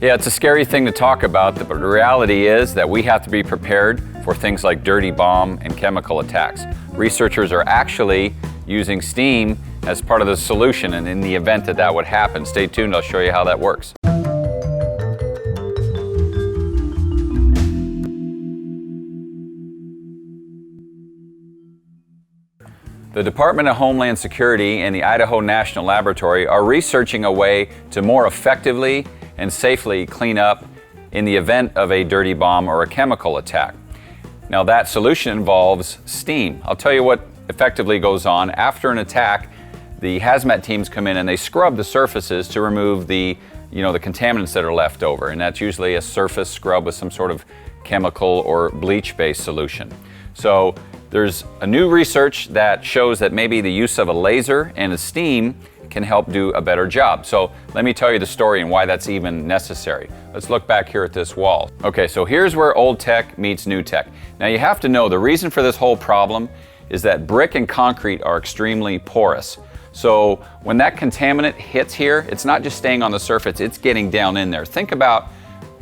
Yeah, it's a scary thing to talk about, but the reality is that we have to be prepared for things like dirty bomb and chemical attacks. Researchers are actually using steam as part of the solution, and in the event that that would happen, stay tuned, I'll show you how that works. The Department of Homeland Security and the Idaho National Laboratory are researching a way to more effectively and safely clean up in the event of a dirty bomb or a chemical attack. Now that solution involves steam. I'll tell you what effectively goes on. After an attack, the hazmat teams come in and they scrub the surfaces to remove the contaminants that are left over, and that's usually a surface scrub with some sort of chemical or bleach-based solution. So there's a new research that shows that maybe the use of a laser and a steam can help do a better job. So let me tell you the story and why that's even necessary. Let's look back here at this wall. Okay, so here's where old tech meets new tech. Now you have to know the reason for this whole problem is that brick and concrete are extremely porous. So when that contaminant hits here, it's not just staying on the surface, it's getting down in there. Think about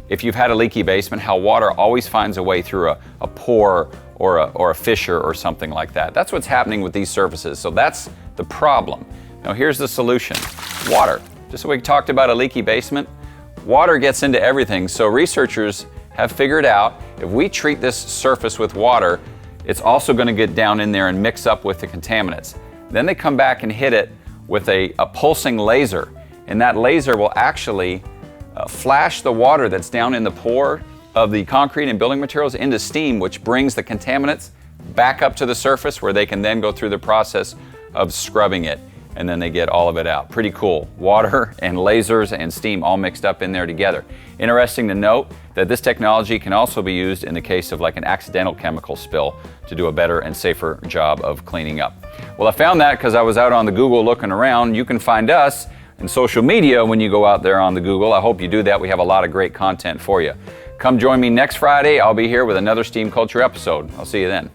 if you've had a leaky basement, how water always finds a way through a pore or a fissure or something like that. That's what's happening with these surfaces. So that's the problem. Now here's the solution. Water. Just like we talked about a leaky basement, water gets into everything. So researchers have figured out if we treat this surface with water, it's also going to get down in there and mix up with the contaminants. Then they come back and hit it with a pulsing laser, and that laser will actually flash the water that's down in the pore of the concrete and building materials into steam, which brings the contaminants back up to the surface where they can then go through the process of scrubbing it, and then they get all of it out. Pretty cool. Water and lasers and steam all mixed up in there together. Interesting to note that this technology can also be used in the case of like an accidental chemical spill to do a better and safer job of cleaning up. Well, I found that because I was out on the Google looking around. You can find us in social media when you go out there on the Google. I hope you do that. We have a lot of great content for you. Come join me next Friday. I'll be here with another Steam Culture episode. I'll see you then.